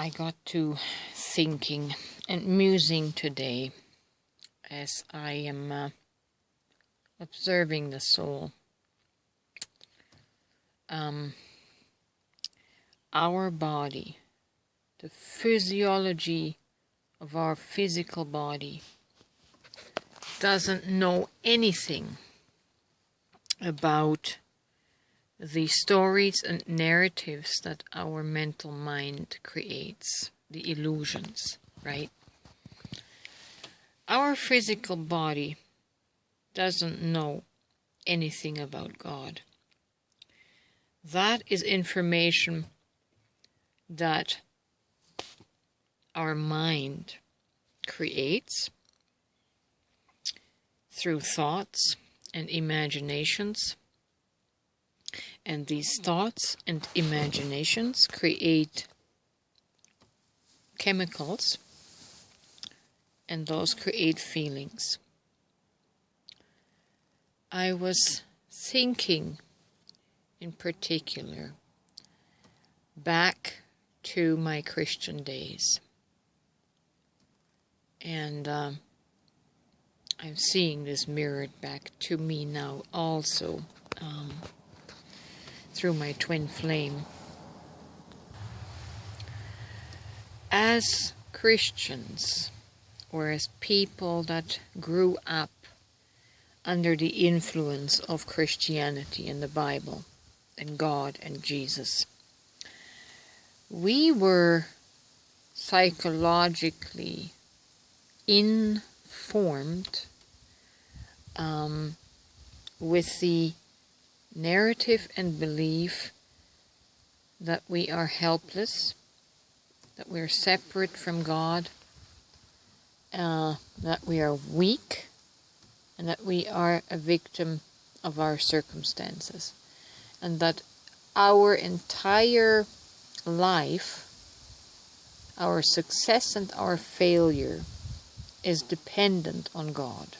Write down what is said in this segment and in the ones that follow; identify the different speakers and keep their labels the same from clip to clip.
Speaker 1: I got to thinking and musing today as I am observing the soul. Our body, the physiology of our physical body, doesn't know anything about the stories and narratives that our mental mind creates, the illusions, right? Our physical body doesn't know anything about God. That is information that our mind creates through thoughts and imaginations. And these thoughts and imaginations create chemicals, and those create feelings. I was thinking in particular back to my Christian days. And I'm seeing this mirrored back to me now also. Through my twin flame. As Christians, or as people that grew up under the influence of Christianity and the Bible and God and Jesus, we were psychologically informed with the narrative and belief that we are helpless, that we are separate from God, that we are weak, and that we are a victim of our circumstances, and that our entire life, our success and our failure, is dependent on God,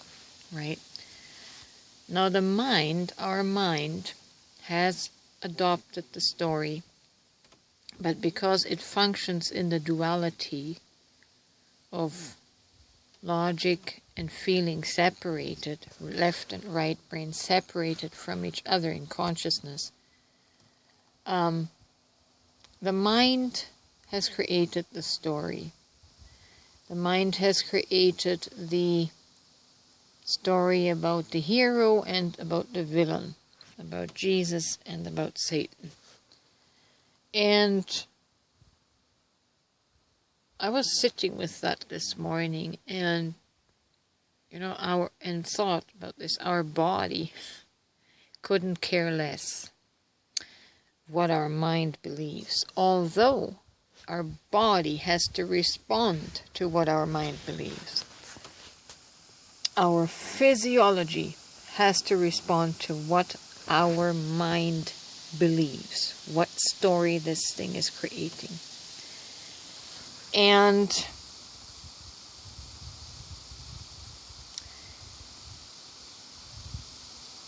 Speaker 1: right? Now our mind has adopted the story, but because it functions in the duality of logic and feeling separated, left and right brain separated from each other in consciousness, the mind has created the story. The mind has created the story about the hero and about the villain, about Jesus and about Satan. And I was sitting with that this morning, and thought about this. Our body couldn't care less what our mind believes, although our body has to respond to what our mind believes. Our physiology has to respond to what our mind believes, what story this thing is creating. And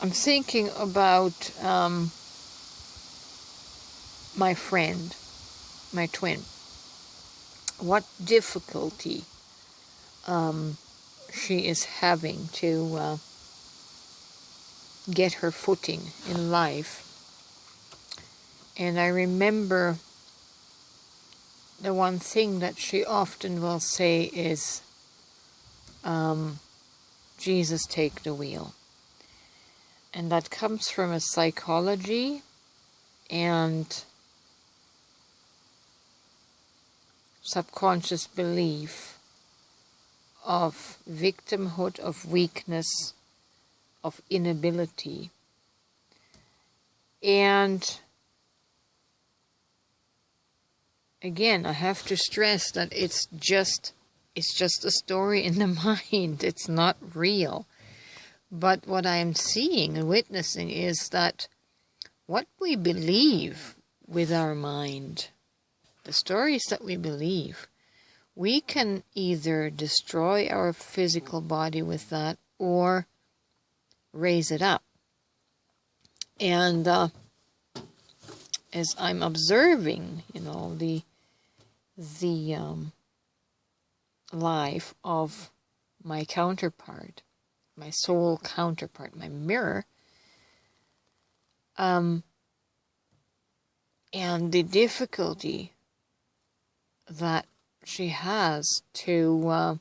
Speaker 1: I'm thinking about my friend, my twin. What difficulty she is having to get her footing in life. And I remember the one thing that she often will say is, Jesus, take the wheel. And that comes from a psychology and subconscious belief of victimhood, of weakness, of inability. And again, I have to stress that it's just a story in the mind. It's not real. But what I'm seeing and witnessing is that what we believe with our mind, the stories that we believe, we can either destroy our physical body with that or raise it up. And as I'm observing, the the life of my counterpart, my soul counterpart, my mirror, and the difficulty that she has to,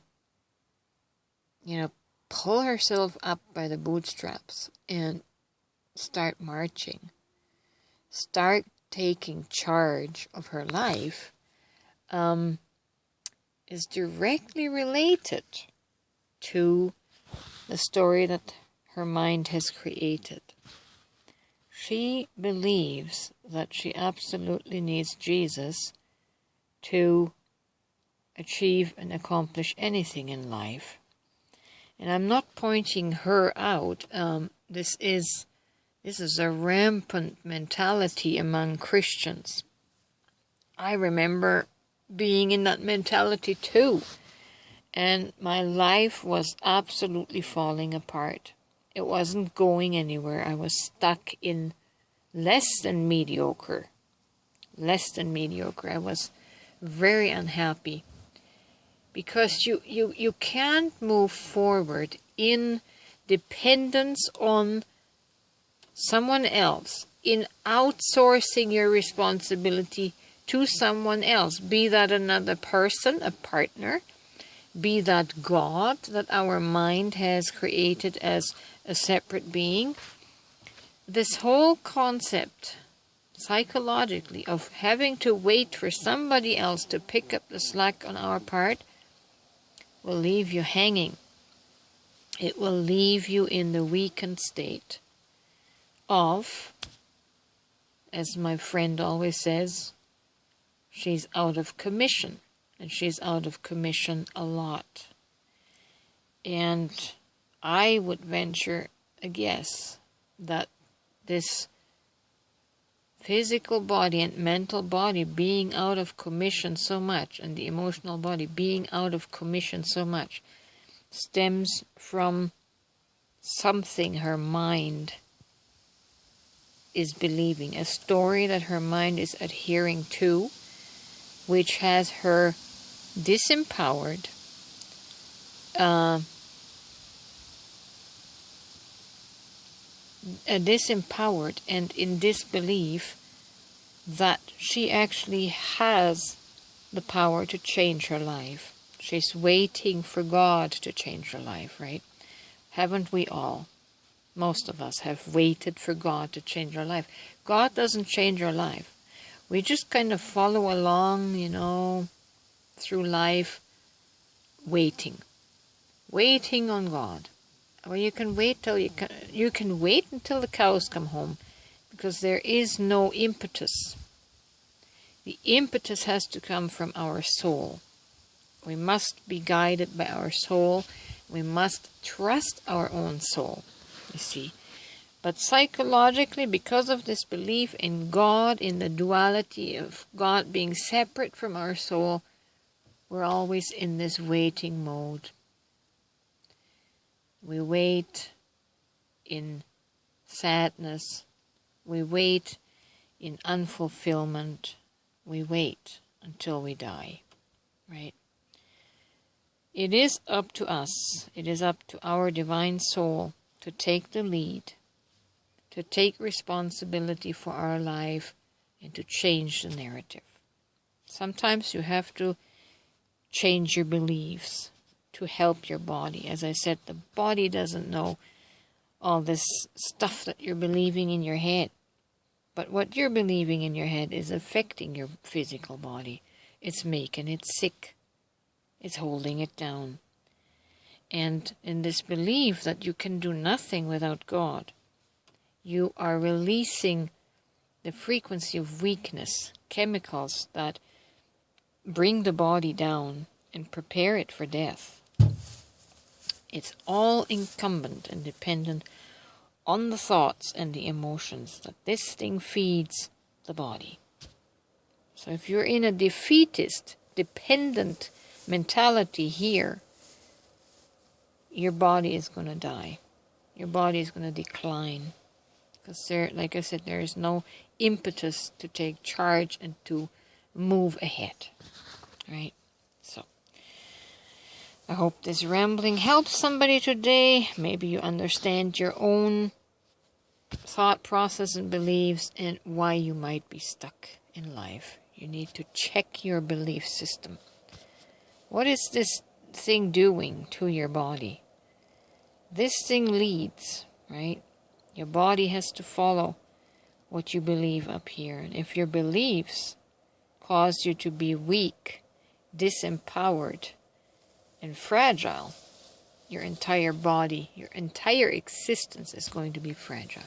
Speaker 1: pull herself up by the bootstraps and start marching, start taking charge of her life, is directly related to the story that her mind has created. She believes that she absolutely needs Jesus to achieve and accomplish anything in life. And I'm not pointing her out. This is a rampant mentality among Christians. I remember being in that mentality too. And my life was absolutely falling apart. It wasn't going anywhere. I was stuck in less than mediocre. I was very unhappy. Because you can't move forward in dependence on someone else, in outsourcing your responsibility to someone else, be that another person, a partner, be that God that our mind has created as a separate being. This whole concept, psychologically, of having to wait for somebody else to pick up the slack on our part will leave you hanging. It will leave you in the weakened state of, as my friend always says, she's out of commission. And she's out of commission a lot. And I would venture a guess that this physical body and mental body being out of commission so much, and the emotional body being out of commission so much, stems from something her mind is believing, a story that her mind is adhering to, which has her disempowered, and in disbelief that she actually has the power to change her life. She's waiting for God to change her life, right? Haven't we all? Most of us have waited for God to change our life. God doesn't change our life. We just kind of follow along, through life, waiting on God. Well, you can wait until the cows come home, because there is no impetus. The impetus has to come from our soul. We must be guided by our soul. We must trust our own soul, you see. But psychologically, because of this belief in God, in the duality of God being separate from our soul, we're always in this waiting mode. We wait in sadness. We wait in unfulfillment. We wait until we die, right? It is up to us. It is up to our divine soul to take the lead, to take responsibility for our life, and to change the narrative. Sometimes you have to change your beliefs to help your body. As I said, the body doesn't know all this stuff that you're believing in your head. But what you're believing in your head is affecting your physical body. It's making it sick. It's holding it down. And in this belief that you can do nothing without God, you are releasing the frequency of weakness, chemicals that bring the body down and prepare it for death. It's all incumbent and dependent on the thoughts and the emotions that this thing feeds the body. So if you're in a defeatist, dependent mentality here, your body is going to die. Your body is going to decline. Because there, like I said, there is no impetus to take charge and to move ahead. right? So I hope this rambling helps somebody today. Maybe you understand your own thought process and beliefs and why you might be stuck in life. You need to check your belief system. What is this thing doing to your body? This thing leads, right? Your body has to follow what you believe up here. And if your beliefs cause you to be weak, disempowered, and fragile, your entire body, your entire existence is going to be fragile.